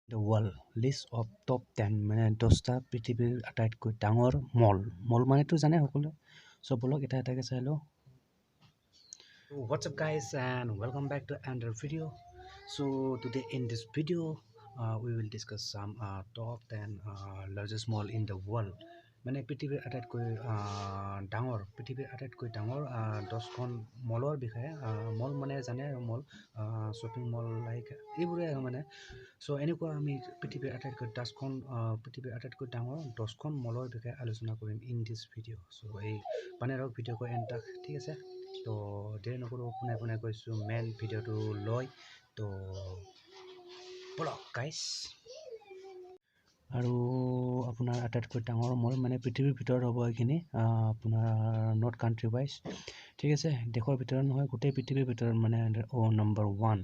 The world list of top 10 মানে 10টা পৃথিৱীৰ আটাইতকৈ ডাঙৰ মল মানেতো জানে সকলোৱে সো বলক এটা এটাকে চাই লওঁ what's up guys and welcome back to another video so today in this video we will discuss some top 10 largest mall in the world মানে পৃথিৱীৰ আটাইতকৈ ডাঙৰ 10খন মলৰ বিষয়ে মল মানে জানে আৰু মল শ্বপিং মল লাইক এইবোৰে মানে সো এনেকুৱা আমি পৃথিৱীৰ আটাইতকৈ ডাঙৰ 10খন মলৰ বিষয়ে আলোচনা কৰিম ইন দিছ ভিডিঅ' সো এই পানেৰক ভিডিঅ'টো এণ্ড তাক ঠিক আছে তো দেৰি নকৰোঁ পোনে কৈছোঁ মেইন ভিডিঅ'টো লৈ তো বলক গাইছ আৰু আপোনাৰ আটাইতকৈ ডাঙৰ মল মানে পৃথিৱীৰ ভিতৰত হ'ব এইখিনি আপোনাৰ নৰ্থ কাণ্ট্ৰি ৱাইজ ঠিক আছে দেশৰ ভিতৰত নহয় গোটেই পৃথিৱীৰ ভিতৰত মানে নম্বৰ 1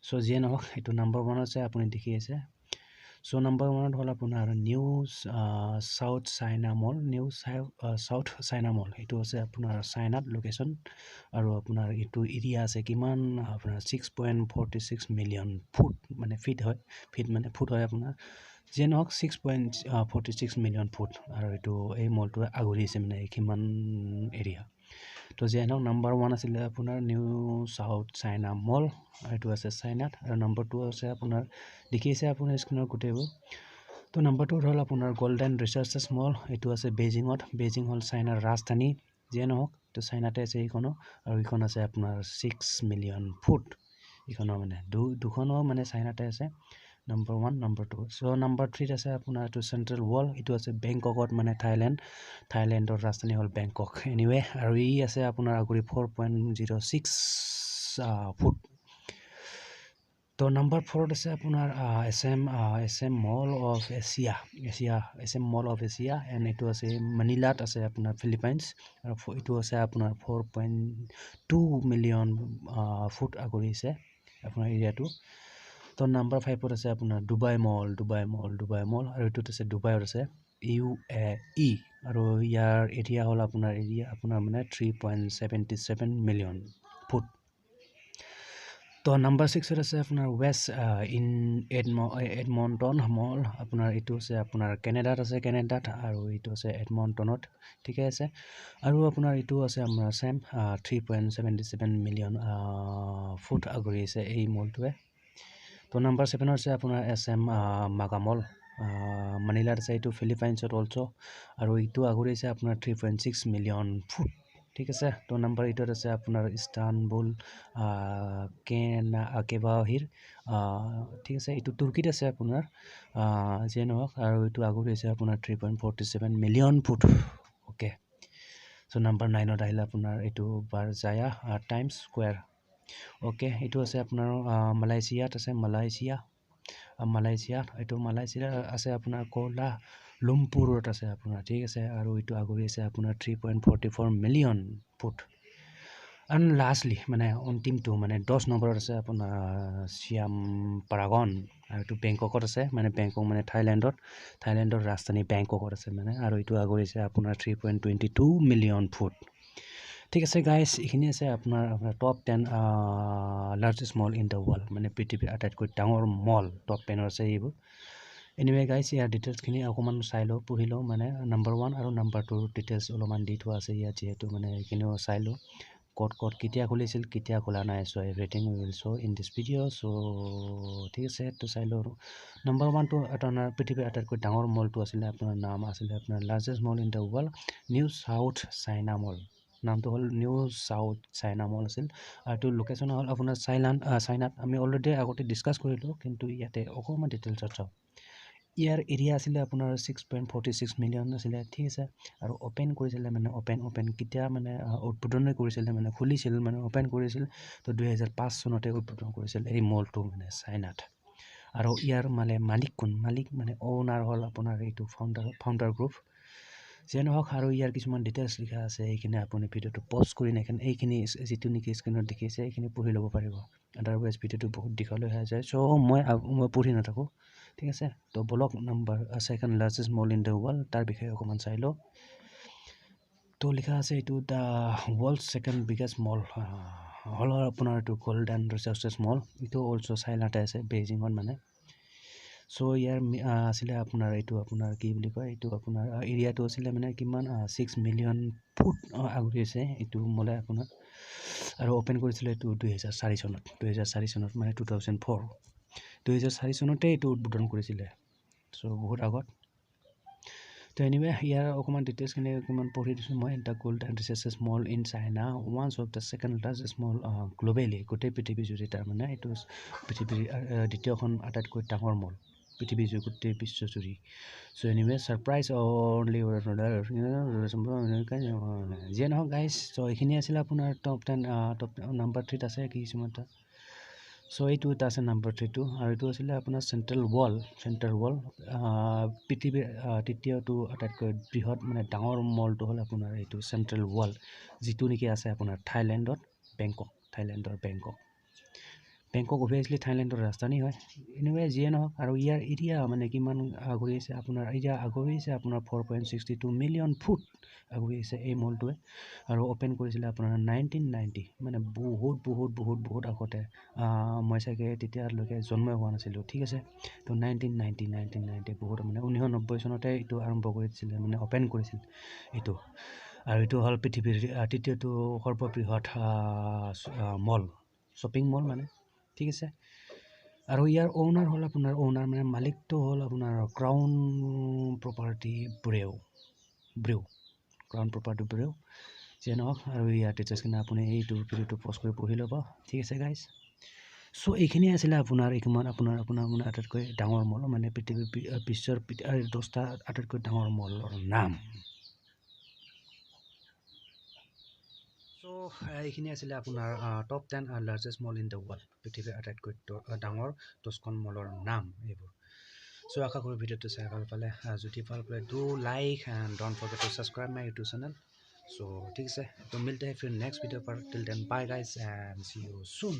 সো যিয়ে নহওক এইটো নম্বৰ 1 আছে আপুনি দেখি আছে সো নম্বৰ 1 হ'ল আপোনাৰ নিউ সাউথ চাইনা মল সাউথ চাইনা মল এইটো আছে আপোনাৰ চাইনাত লোকেশ্যন আৰু আপোনাৰ এইটো এৰিয়া আছে কিমান আপোনাৰ 6.46 মিলিয়ন ফুট মানে ফিট মানে ফুট হয় আপোনাৰ যিয়ে নহওক 6.46 মিলিয়ন ফুট আৰু এইটো এই মলটোৱে আগুৰিছে মানে কিমান এৰিয়া তো যিয়ে নহওক নম্বৰ 1 আছিলে আপোনাৰ নিউ সাউথ চাইনা মল এইটো আছে চাইনাত আৰু নম্বৰ 2 আছে আপোনাৰ দেখিছে আপোনাৰ স্ক্ৰীনৰ গোটেইবোৰ তো নম্বৰ 2 হ'ল আপোনাৰ গোল্ডেন ৰিচাৰ্চেছ মল এইটো আছে বেইজিং হ'ল চাইনাৰ ৰাজধানী যিয়ে নহওক তো চাইনাতে আছে এইখনো আৰু এইখন আছে আপোনাৰ 6 মিলিয়ন ফুট এইখনো মানে দুখনো মানে চাইনাতে আছে নম্বৰ 1 নম্বৰ 2 সো নম্বৰ 3 আছে আপোনাৰ এইটো চেন্ট্ৰেল ৱল এইটো আছে বেংককত মানে থাইলেণ্ডৰ ৰাজধানী হ'ল বেংকক এনিৱে আৰু ই আছে আপোনাৰ আগুৰি 4.06 ফুট তো নম্বৰ 4 আছে আপোনাৰ SM mall of Asia and এইটো আছে মানিলাত আছে আপোনাৰ ফিলিপাইনছ আৰু এইটো আছে আপোনাৰ 4.2 মিলিয়ন ফুট আগুৰিছে আপোনাৰ এৰিয়াটো তো নম্বৰ 5ত আছে আপোনাৰ ডুবাই মল আৰু এইটোত আছে ডুবাইত আছে UAE আৰু ইয়াৰ এৰিয়া হ'ল আপোনাৰ মানে 3.77 মিলিয়ন ফুট তো নম্বৰ 6ত আছে আপোনাৰ ৱেষ্ট ইন এডমণ্টন মল আপোনাৰ এইটো আছে আপোনাৰ কেনেডাত আৰু এইটো আছে এডমণ্টনত ঠিকে আছে আৰু আপোনাৰ এইটো আছে আপোনাৰ চেম 3.77 মিলিয়ন ফুট আগুৰিছে এই মলটোৱে তো নম্বৰ 7ত আছে আপোনাৰ SM মাগামল মানিলাত আছে এইটো ফিলিপাইনছত অলছ' আৰু এইটো আগুৰিছে আপোনাৰ 3.6 মিলিয়ন ফুট ঠিক আছে তো নম্বৰ 8ত আছে আপোনাৰ ইস্তানবুল কেবাহিৰ ঠিক আছে এইটো তুৰ্কীত আছে আপোনাৰ যিয়ে নহওক আৰু এইটো আগুৰিছে আপোনাৰ 3.47 million foot okay so' number 9ত আহিলে আপোনাৰ এইটো বাৰজায়া টাইমছ স্কুৱেৰ অ'কে এইটো আছে আপোনাৰ মালয়েছিয়াত এইটো মালয়েছিয়াত আছে আপোনাৰ কলা লুমপুৰত আছে আপোনাৰ ঠিক আছে আৰু এইটো আগুৰি আছে আপোনাৰ 3.44 মিলিয়ন ফুট এণ্ড লাষ্টলি মানে অন্তিমটো মানে 10 নম্বৰত আছে আপোনাৰ চিয়াম পাৰাগন আৰু এইটো বেংককত আছে মানে বেংকক মানে থাইলেণ্ডৰ ৰাজধানী বেংককত আছে মানে আৰু এইটো আগুৰিছে আপোনাৰ 3.22 মিলিয়ন ফুট ঠিক আছে গাইজ এইখিনি আছে আপোনাৰ top 10 largest mall in the world মানে পৃথিৱীৰ আটাইতকৈ ডাঙৰ মল টপ 10 আছে এইবোৰ এনিৱে গাইজ ইয়াৰ ডিটেইলছখিনি অকণমান চাই লওঁ পঢ়ি লওঁ মানে নম্বৰ 1 আৰু নম্বৰ 2 ডিটেইলছ অলপমান দি থোৱা আছে ইয়াত যিহেতু মানে এইখিনিও চাই লওঁ ক'ত কেতিয়া খুলিছিল কেতিয়া খোলা নাই so' everything will show' in this video' so' ঠিক আছে তো চাই লওঁ আৰু নম্বৰ 1টো আপোনাৰ পৃথিৱীৰ আটাইতকৈ ডাঙৰ মলটো আছিলে আপোনাৰ নাম আছিলে আপোনাৰ largest mall in the world new south China mall নামটো হ'ল নিউ সাউথ চাইনা মল আছিল আৰু এইটো লোকেশ্যন হ'ল আপোনাৰ চাইনাত আমি অলৰেডি আগতে ডিছকাছ কৰিলোঁ কিন্তু ইয়াতে অকণমান ডিটেইলছত চাওঁ ইয়াৰ এৰিয়া আছিলে আপোনাৰ 6.46 মিলিয়ন আছিলে ঠিক আছে আৰু অ'পেন কৰিছিলে মানে অ'পেন কেতিয়া মানে উদ্বোধন কৰিছিলে মানে খুলিছিল মানে অ'পেন কৰিছিল তো 2005 চনতে উদ্বোধন কৰিছিল এই মলটো মানে চাইনাত আৰু ইয়াৰ মানে মালিক মানে অ'নাৰ হ'ল আপোনাৰ এইটো ফাউণ্ডাৰ গ্ৰুপ যিয়ে নহওক আৰু ইয়াৰ কিছুমান ডিটেইলছ লিখা আছে এইখিনি আপুনি ভিডিঅ'টো পজ কৰি নাখান এইখিনি যিটো নেকি স্ক্ৰীণত দেখিছে এইখিনি পঢ়ি ল'ব পাৰিব আদাৰৱাইজ ভিডিঅ'টো বহুত দীঘলীয়া হৈ যায় চ' মই পঢ়ি নাথাকোঁ ঠিক আছে তো বলক number second largest mall in the world তাৰ বিষয়ে অকণমান চাই লওঁ তো লিখা আছে এইটো দ্য ৱৰ্ল্ড ছেকেণ্ড বিগেষ্ট মল হ'ল আপোনাৰ এইটো গোল্ডেন ৰিচাৰ্চেছ মল এইটো অলছ' চাইনাতে আছে বেইজিঙত মানে চ' ইয়াৰ আছিলে আপোনাৰ এইটো আপোনাৰ কি বুলি কয় এইটো আপোনাৰ এৰিয়াটো আছিলে মানে কিমান 6 মিলিয়ন ফুট আগুৰি আছে এইটো মলে আপোনাৰ আৰু অ'পেন কৰিছিলে এইটো 2004 চনত 2004 চনত মানে 2004 2004 চনতে এইটো উদ্বোধন কৰিছিলে চ' বহুত আগত তো এনিৱে ইয়াৰ অকণমান ডিটেইলছখিনি অকণমান পঢ়ি দিছোঁ মই the gold and resources mall in China ones of the second largest mall globally গোটেই পৃথিৱীজুৰি তাৰমানে এইটো পৃথিৱীৰ দ্বিতীয়খন আটাইতকৈ ডাঙৰ মল পৃথিৱীজুৰি গোটেই বিশ্বজুৰি চ' এনিৱে ছাৰপ্ৰাইজ অনলি যিয়ে নহওক গাইজ চ' এইখিনি আছিলে আপোনাৰ টপ 10 নাম্বাৰ 3ত আছে কিছুমান এটা চ' এইটো এটা আছে নাম্বাৰ 3টো আৰু এইটো আছিলে আপোনাৰ চেণ্ট্ৰেল ৱল পৃথিৱীৰ তৃতীয়টো আটাইতকৈ বৃহৎ মানে ডাঙৰ মলটো হ'ল আপোনাৰ এইটো চেণ্ট্ৰেল ৱল যিটো নেকি আছে আপোনাৰ থাইলেণ্ডৰ বেংকক অভিয়াছলি থাইলেণ্ডৰ ৰাজধানী হয় এনিৱে যিয়ে নহওক আৰু ইয়াৰ এৰিয়া মানে কিমান আগুৰি আছে আপোনাৰ এৰিয়া আগুৰি আছে আপোনাৰ 4.62 মিলিয়ন ফুট আগুৰি আছে এই মলটোৱে আৰু অ'পেন কৰিছিলে আপোনাৰ 1990 মানে বহুত আগতে মই চাগে তেতিয়ালৈকে জন্মই হোৱা নাছিলোঁ ঠিক আছে তো 1990 বহুত মানে 1990 চনতে এইটো আৰম্ভ কৰিছিলে মানে অ'পেন কৰিছিল এইটো আৰু এইটো হ'ল পৃথিৱীৰ তৃতীয়টো সৰ্ববৃহৎ মল শ্বপিং মল মানে ঠিক আছে আৰু ইয়াৰ অ'নাৰ হ'ল আপোনাৰ মানে মালিকটো হ'ল আপোনাৰ ক্ৰাউন প্ৰপাৰ্টি ব্ৰেউ যিয়ে নহওক আৰু ইয়াৰ ডিটেইলছখিনি আপুনি এইটো ভিডিঅ'টো প'ষ্ট কৰি পঢ়ি ল'ব ঠিক আছে গাইজ চ' এইখিনি আছিলে আপোনাৰ মানে আটাইতকৈ ডাঙৰ মল মানে বিশ্বৰ 10টা আটাইতকৈ ডাঙৰ মলৰ নাম চ' এইখিনি আছিলে আপোনাৰ top 10 largest mall in the world পৃথিৱীৰ আটাইতকৈ ডাঙৰ 10খন মলৰ নাম এইবোৰ চ' আশা কৰোঁ ভিডিঅ'টো চাই ভাল পালে যদি ভাল পালে do like and don't forget to subscribe my YouTube channel so' ঠিক আছে তো মিলতে हैं फिर नेक्स्ट वीडियो पर till then bye guys and see you soon